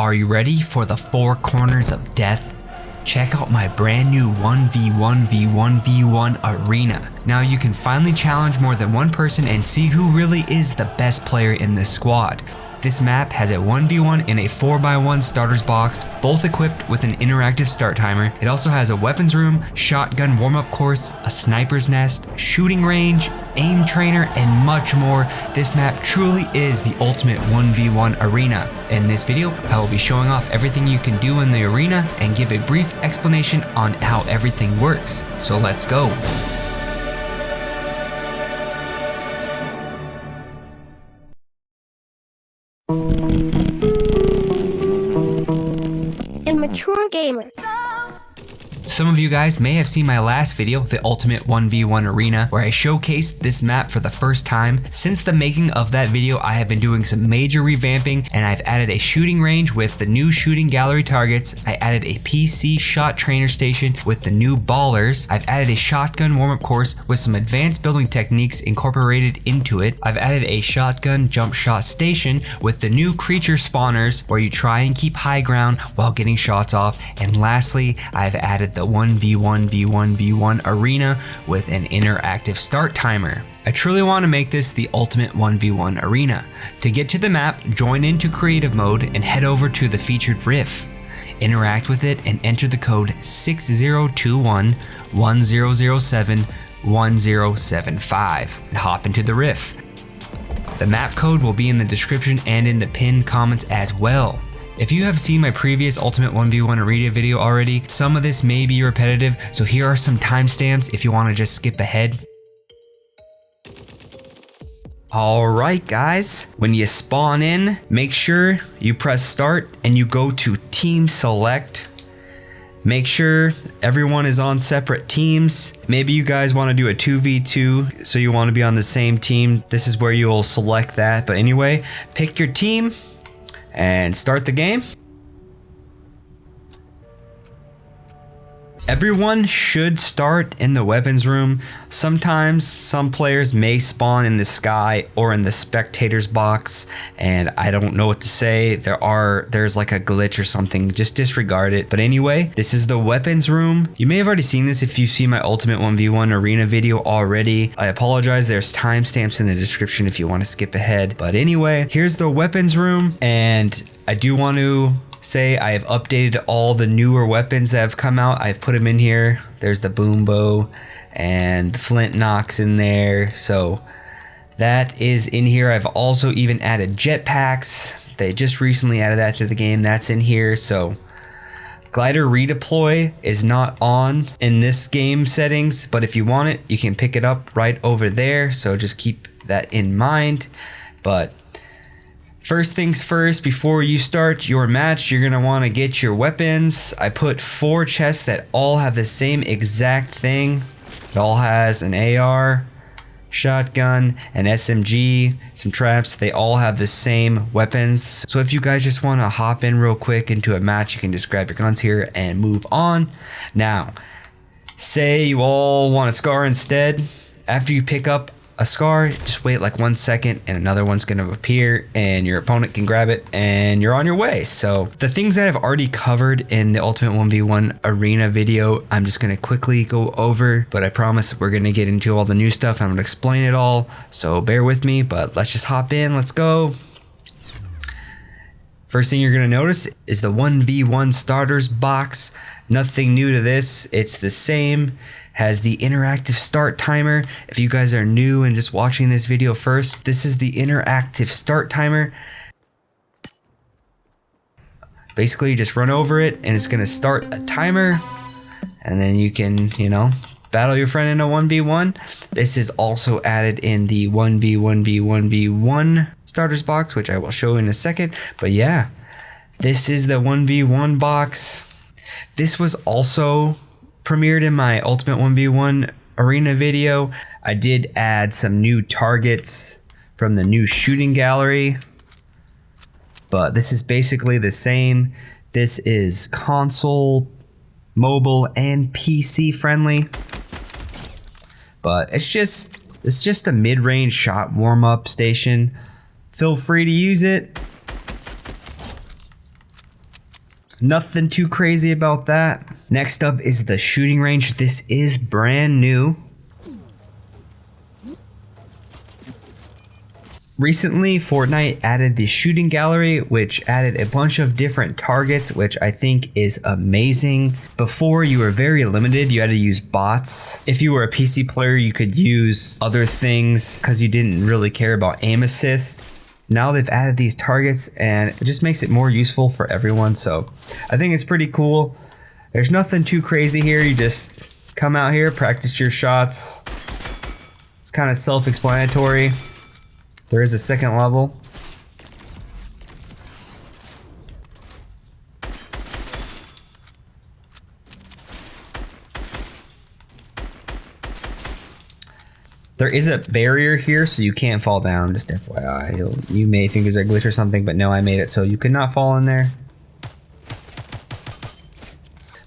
Are you ready for the four corners of death? Check out my brand new 1v1v1v1 arena. Now you can finally challenge more than one person and see who really is the best player in this squad. This map has a 1v1 and a 4x1 starters box, both equipped with an interactive start timer. It also has a weapons room, shotgun warm-up course, a sniper's nest, shooting range, aim trainer, and much more. This map truly is the ultimate 1v1 arena. In this video, I will be showing off everything you can do in the arena and give a brief explanation on how everything works. So let's go. Immature gamer. Some of you guys may have seen my last video, the Ultimate 1v1 Arena, where I showcased this map for the first time. Since the making of that video, I have been doing some major revamping, and I've added a shooting range with the new shooting gallery targets. I added a PC shot trainer station with the new ballers. I've added a shotgun warm-up course with some advanced building techniques incorporated into it. I've added a shotgun jump shot station with the new creature spawners where you try and keep high ground while getting shots off. And lastly, I've added the 1v1v1v1 arena with an interactive start timer. I truly want to make this the ultimate 1v1 arena. To get to the map, join into creative mode and head over to the featured Riff. Interact with it and enter the code 6021-1007-1075 and hop into the Riff. The map code will be in the description and in the pinned comments as well. If you have seen my previous Ultimate 1v1 Arena video already, some of this may be repetitive, so here are some timestamps if you want to just skip ahead. Alright guys, when you spawn in, make sure you press start and you go to team select. Make sure everyone is on separate teams. Maybe you guys want to do a 2v2, so you want to be on the same team. This is where you'll select that, but anyway, pick your team and start the game. Everyone should start in the weapons room. Sometimes some players may spawn in the sky or in the spectators box, and I don't know what to say. There's like a glitch or something, just disregard it. But anyway, this is the weapons room. You may have already seen this if you've seen my Ultimate 1v1 Arena video already. I apologize, there's timestamps in the description if you want to skip ahead. But anyway, here's the weapons room, and I do want to say I have updated all the newer weapons that have come out. I've put them in here. There's the boom bow and the flint knocks in there, so that is in here. I've also even added jetpacks. They just recently added that to the game. That's in here. So glider redeploy is not on in this game settings, but if you want it, you can pick it up right over there, so just keep that in mind. But first things first, before you start your match, you're going to want to get your weapons. I put 4 chests that all have the same exact thing. It all has an AR, shotgun, an SMG, some traps. They all have the same weapons. So if you guys just want to hop in real quick into a match, you can just grab your guns here and move on. Now, say you all want a scar instead. After you pick up a scar, just wait like 1 second and another one's gonna appear and your opponent can grab it and you're on your way. So the things that I've already covered in the Ultimate 1v1 Arena video, I'm just gonna quickly go over, but I promise we're gonna get into all the new stuff. I'm gonna explain it all, so bear with me, but let's just hop in, let's go. First thing you're gonna notice is the 1v1 starters box. Nothing new to this, it's the same. Has the interactive start timer. If you guys are new and just watching this video first, this is the interactive start timer. Basically, you just run over it and it's gonna start a timer, and then you can, battle your friend in a 1v1. This is also added in the 1v1v1v1 starters box, which I will show in a second. But yeah, this is the 1v1 box. This was also premiered in my Ultimate 1v1 Arena video. I did add some new targets from the new shooting gallery, but this is basically the same. This is console, mobile, and PC friendly, but it's just a mid-range shot warm-up station. Feel free to use it. Nothing too crazy about that. Next up is the shooting range. This is brand new. Recently, Fortnite added the shooting gallery, which added a bunch of different targets, which I think is amazing. Before, you were very limited. You had to use bots. If you were a PC player, you could use other things because you didn't really care about aim assist. Now they've added these targets and it just makes it more useful for everyone. So I think it's pretty cool. There's nothing too crazy here. You just come out here, practice your shots. It's kind of self-explanatory. There is a second level. There is a barrier here, so you can't fall down, just FYI. You may think there's a glitch or something, but no, I made it so you could not fall in there.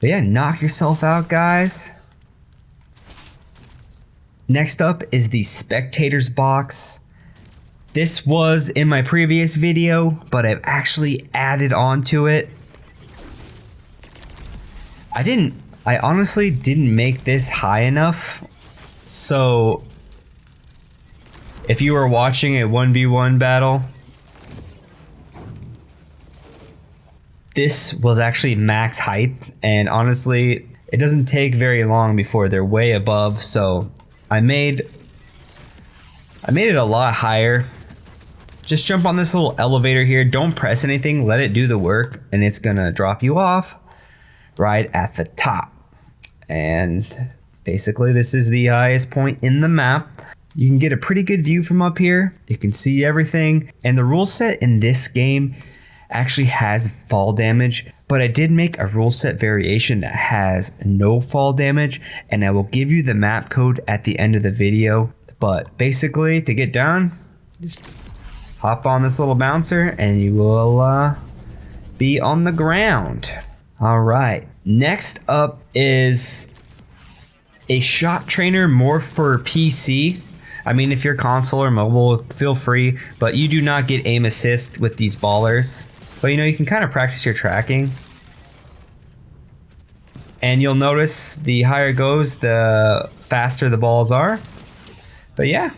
But yeah, knock yourself out, guys. Next up is the Spectators Box. This was in my previous video, but I've actually added on to it. I honestly didn't make this high enough. So if you were watching a 1v1 battle, this was actually max height, and honestly, it doesn't take very long before they're way above, so I made it a lot higher. Just jump on this little elevator here. Don't press anything. Let it do the work. And it's going to drop you off right at the top. And basically, this is the highest point in the map. You can get a pretty good view from up here. You can see everything. And the rule set in this game actually has fall damage. But I did make a rule set variation that has no fall damage. And I will give you the map code at the end of the video. But basically, to get down, just hop on this little bouncer and you will be on the ground. All right. Next up is a shot trainer, more for PC. I mean, if you're console or mobile, feel free, but you do not get aim assist with these ballers. But you know, you can kind of practice your tracking. And you'll notice the higher it goes, the faster the balls are. But yeah.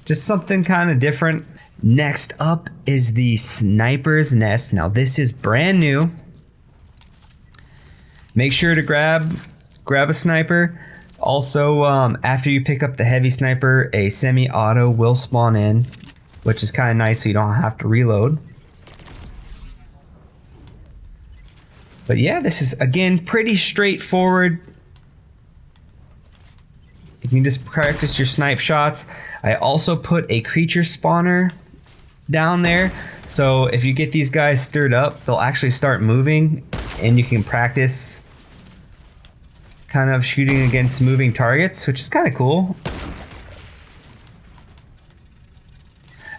Just something kind of different. Next up is the Sniper's Nest. Now this is brand new. Make sure to grab a sniper. Also, after you pick up the heavy sniper, a semi-auto will spawn in, which is kind of nice so you don't have to reload. But yeah, this is again pretty straightforward. You can just practice your snipe shots. I also put a creature spawner down there. So if you get these guys stirred up, they'll actually start moving and you can practice kind of shooting against moving targets, which is kind of cool.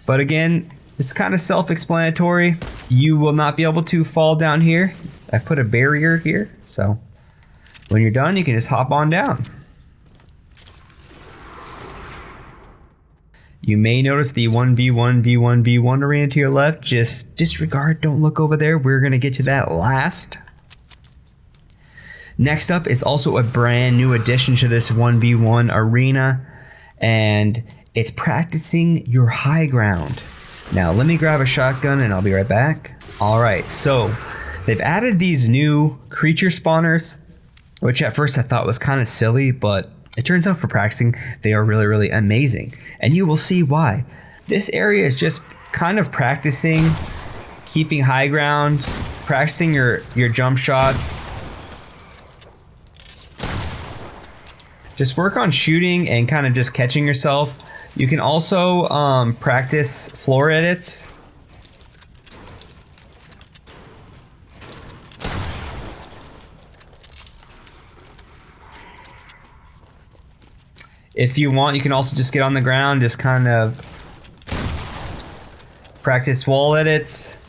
But again, it's kind of self-explanatory. You will not be able to fall down here. I've put a barrier here. So when you're done, you can just hop on down. You may notice the 1v1v1v1 arena to your left. Just disregard, don't look over there. We're going to get to that last. Next up is also a brand new addition to this 1v1 arena, and it's practicing your high ground. Now let me grab a shotgun and I'll be right back. All right, so they've added these new creature spawners, which at first I thought was kind of silly, but it turns out for practicing, they are really, really amazing. And you will see why. This area is just kind of practicing, keeping high ground, practicing your jump shots. Just work on shooting and kind of just catching yourself. You can also practice floor edits. If you want, you can also just get on the ground, just kind of practice wall edits.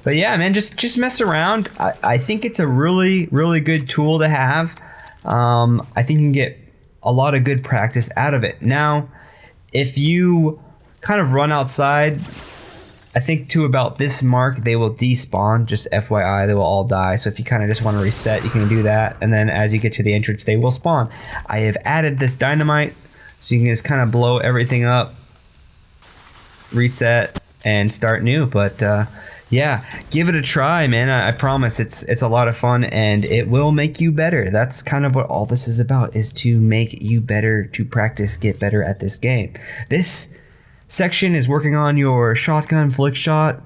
But yeah, man, just mess around. I think it's a really, really good tool to have. I think you can get a lot of good practice out of it. Now, if you kind of run outside I think to about this mark, they will despawn. Just FYI, they will all die. So if you kind of just want to reset, you can do that. And then as you get to the entrance, they will spawn. I have added this dynamite, so you can just kind of blow everything up, reset, and start new. But yeah, give it a try, man. I promise it's a lot of fun, and it will make you better. That's kind of what all this is about, is to make you better, to practice, get better at this game. This section is working on your shotgun flick shot,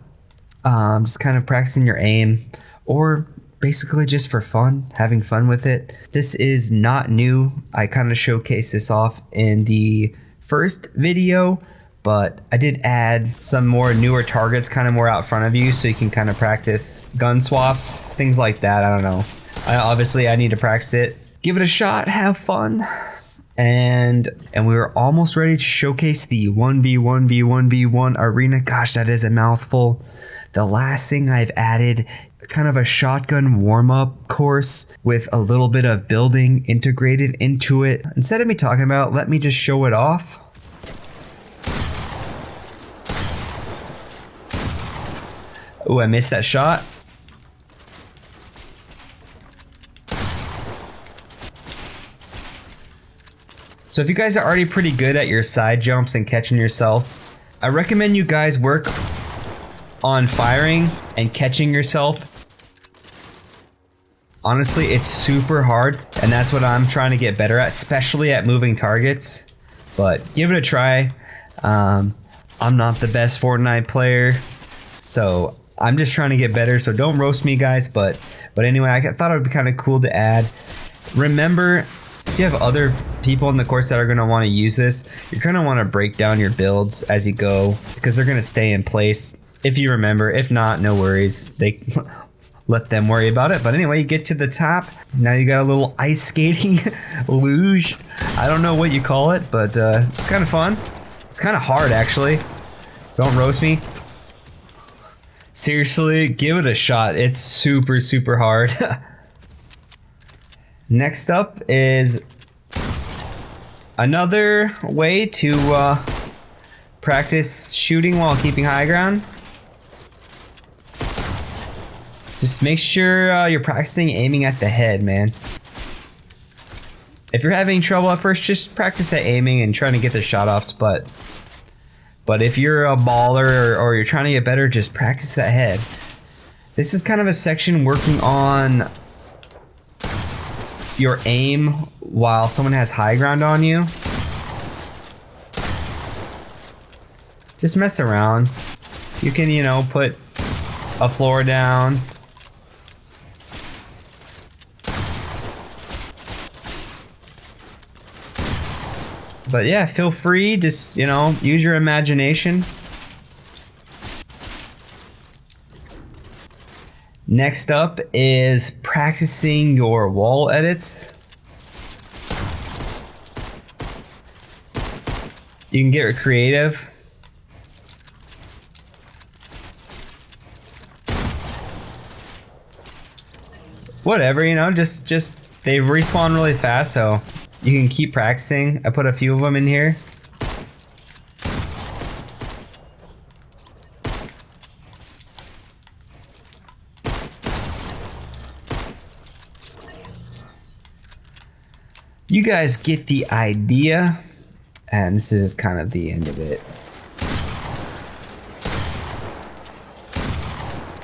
just kind of practicing your aim, or basically just for fun, having fun with it. This is not new. I kind of showcased this off in the first video, but I did add some more newer targets kind of more out front of you, so you can kind of practice gun swaps, things like that. I don't know. Obviously I need to practice it. Give it a shot, have fun. And we were almost ready to showcase the 1v1v1v1 arena. Gosh, that is a mouthful. The last thing I've added, kind of a shotgun warm-up course with a little bit of building integrated into it. Instead of me talking about it, let me just show it off. Oh, I missed that shot. So if you guys are already pretty good at your side jumps and catching yourself, I recommend you guys work on firing and catching yourself. Honestly, it's super hard, and that's what I'm trying to get better at, especially at moving targets. But give it a try. I'm not the best Fortnite player, so I'm just trying to get better, so don't roast me, guys. But anyway, I thought it would be kind of cool to add. Remember, if you have other people in the course that are going to want to use this, you're going to want to break down your builds as you go, because they're going to stay in place if you remember. If not, no worries. They let them worry about it. But anyway, you get to the top. Now you got a little ice skating luge. I don't know what you call it, but it's kind of fun. It's kind of hard, actually. Don't roast me. Seriously, give it a shot. It's super, super hard. Next up is another way to practice shooting while keeping high ground. Just make sure you're practicing aiming at the head, man. If you're having trouble at first, just practice at aiming and trying to get the shot offs, but if you're a baller or you're trying to get better, just practice that head. This is kind of a section working on your aim while someone has high ground on you. Just mess around. You can, you know, put a floor down. But yeah, feel free, just, you know, use your imagination. Next up is practicing your wall edits. You can get creative. Whatever, you know, just they respawn really fast, so you can keep practicing. I put a few of them in here. You guys get the idea, and this is kind of the end of it.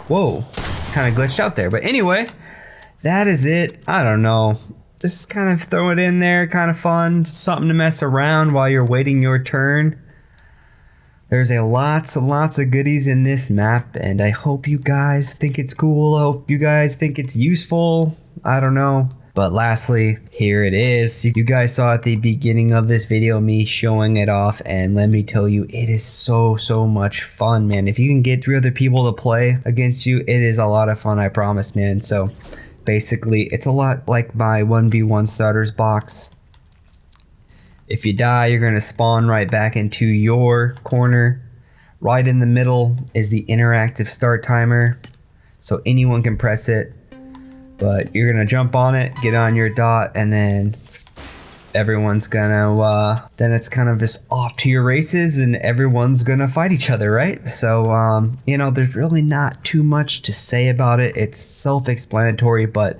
Whoa, kind of glitched out there, but anyway, that is it. I don't know. Just kind of throw it in there, kind of fun, something to mess around while you're waiting your turn. There's lots and lots of goodies in this map, and I hope you guys think it's cool. I hope you guys think it's useful. I don't know. But lastly, here it is. You guys saw at the beginning of this video me showing it off, and let me tell you, it is so much fun, man. If you can get 3 other people to play against you, it is a lot of fun, I promise, man. So basically, it's a lot like my 1v1 starters box. If you die, you're going to spawn right back into your corner. Right in the middle is the interactive start timer, so anyone can press it. But you're going to jump on it, get on your dot, and then everyone's gonna then it's kind of just off to your races and everyone's gonna fight each other, right? So you know, there's really not too much to say about it. It's self-explanatory, but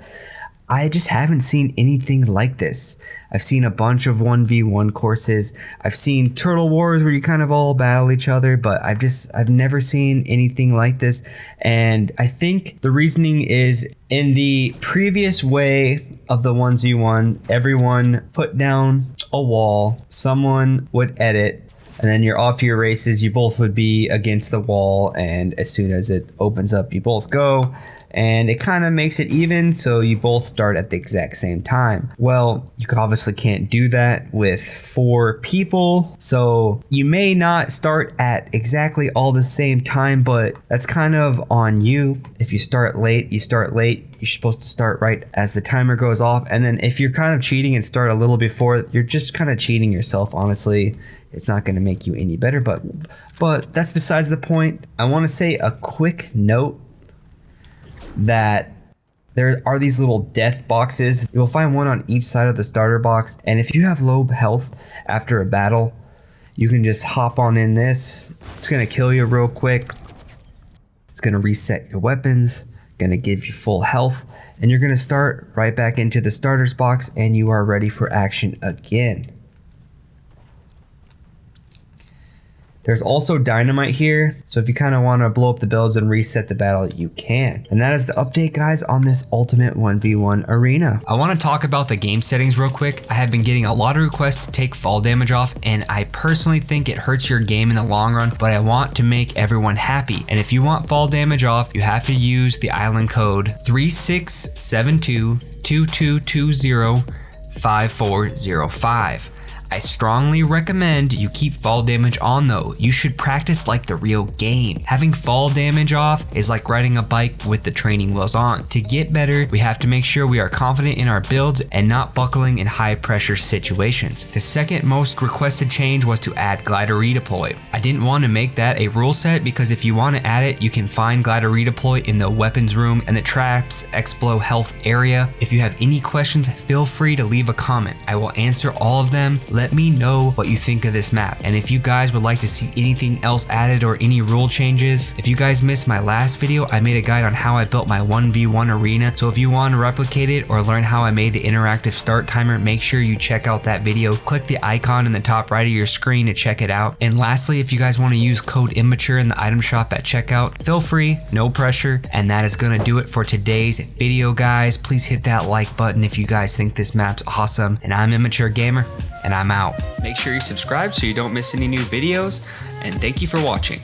I just haven't seen anything like this. I've seen a bunch of 1v1 courses. I've seen Turtle Wars where you kind of all battle each other, but I've never seen anything like this. And I think the reasoning is, in the previous way of the 1v1, everyone put down a wall, someone would edit, and then you're off your races. You both would be against the wall, and as soon as it opens up, you both go. And it kind of makes it even, so you both start at the exact same time. Well, you obviously can't do that with 4 people, so you may not start at exactly all the same time, but that's kind of on you. If you start late, you start late. You're supposed to start right as the timer goes off. And then if you're kind of cheating and start a little before, you're just kind of cheating yourself, honestly. It's not going to make you any better, but that's besides the point. I want to say a quick note that there are these little death boxes. You'll find one on each side of the starter box, and if you have low health after a battle, you can just hop on in this. It's gonna kill you real quick. It's gonna reset your weapons, gonna give you full health, and you're gonna start right back into the starters box, and you are ready for action again. There's also dynamite here, so if you kind of want to blow up the builds and reset the battle, you can. And that is the update, guys, on this ultimate 1v1 arena. I want to talk about the game settings real quick. I have been getting a lot of requests to take fall damage off, and I personally think it hurts your game in the long run, but I want to make everyone happy. And if you want fall damage off, you have to use the island code 367222205405. I strongly recommend you keep fall damage on though. You should practice like the real game. Having fall damage off is like riding a bike with the training wheels on. To get better, we have to make sure we are confident in our builds and not buckling in high pressure situations. The second most requested change was to add glider redeploy. I didn't want to make that a rule set because if you want to add it, you can find glider redeploy in the weapons room and the traps explo health area. If you have any questions, feel free to leave a comment. I will answer all of them. Let me know what you think of this map, and if you guys would like to see anything else added or any rule changes. If you guys missed my last video, I made a guide on how I built my 1v1 arena, so if you want to replicate it or learn how I made the interactive start timer, make sure you check out that video. Click the icon in the top right of your screen to check it out. And lastly, if you guys want to use code Immature in the item shop at checkout, feel free, no pressure. And that is gonna do it for today's video, guys. Please hit that like button if you guys think this map's awesome. And I'm Immature Gamer, and I'm out. Make sure you subscribe so you don't miss any new videos, and thank you for watching.